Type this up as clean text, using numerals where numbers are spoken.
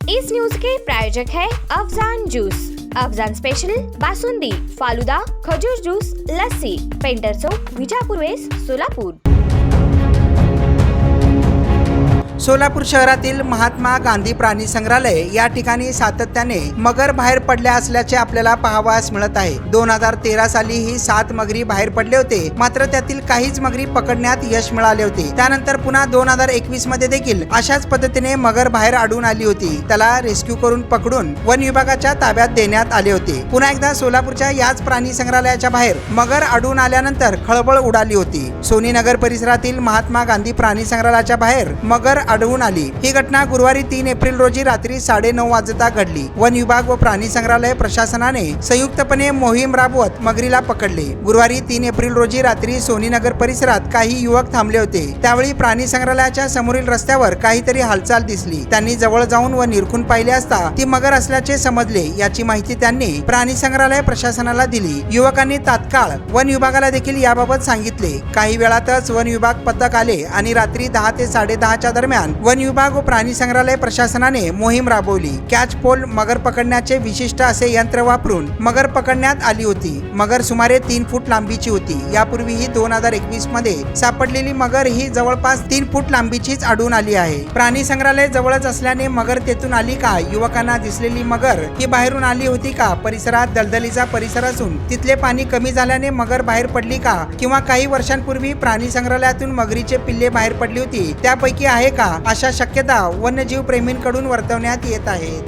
इस news के प्रायोजक है Afzan juice. Afzan special basundi, falooda, खजूर जूस, लस्सी, पेंटर चौक, विजापूर वेस्ट, सोलापूर। सोलापूर शहरातील महात्मा गांधी प्राणी संग्रहालय या ठिकाणी सातत्याने मगर बाहेर पडल्या असल्याचे आपल्याला पाहावयास मिळत आहे। 2013 साली ही 7 मगरी बाहेर पडले होते, मात्र त्यातील काहीच मगरी पकडण्यात यश मिळाले होते। त्यानंतर पुन्हा 2021 मध्ये देखील अशाच पद्धतीने मगर बाहेर आढळून आली होती। त्याला रेस्क्यू करून पकडून वन विभागाच्या ताब्यात देण्यात आले होते। पुन्हा एकदा सोलापूरच्या याच प्राणी संग्रहालयाच्या बाहेर मगर आढळून आल्यानंतर खळबळ उडाली होती। सोनी नगर परिसरातील महात्मा गांधी प्राणी संग्रहालयाच्या बाहेर मगर आढळून आली। ही घटना गुरुवारी 3 एप्रिल रोजी रात्री 9:30 वाजता घडली। वन विभाग व प्राणी संग्रहालय प्रशासनाने संयुक्तपणे मोहीम राबवत मगरीला पकडले। गुरुवारी 3 एप्रिल रोजी रात्री सोनी नगर परिसरात काही युवक थांबले होते। त्यावेळी प्राणी संग्रहालयाच्या समोरील रस्त्यावर काहीतरी हालचाल दिसली। त्यांनी जवळ जाऊन व निरखून पाहिले असता ती मगर असल्याचे समजले। याची माहिती त्यांनी प्राणी संग्रहालय प्रशासनाला दिली। युवकांनी तात्काळ वन विभागाला देखील याबाबत सांगितले। काही वेळातच वन विभाग पथक आले आणि रात्री 10 ते 10:30 दरम्यान वन विभाग व प्राणी संग्रहालय प्रशासनाने मोहीम राबवली। कॅच पोल मगर पकडण्याचे विशिष्ट असे यंत्र वापरून मगर पकडण्यात आली होती। मगर सुमारे 3 फूट लांबीची होती। यापूर्वीही 2021 मध्ये सापडलेली मगर ही जवळपास 3 फूट लांबीचीच आढळून आली आहे। प्राणी संग्रहालय जवळच असल्याने मगर तेथून आली का? युवकांना दिसलेली मगर ही बाहेरून आली होती का? परिसरात दलदलीचा परिसर असून तिथले पाणी कमी झाल्याने मगर बाहेर पडली का? किंवा काही वर्षांपूर्वी प्राणी संग्रहालयातून मगरीचे पिल्ले बाहेर पडली होती, त्यापैकी आहे का? अशा शक्यता वन्यजीव प्रेमींकडून वर्तवण्यात येत आहेत।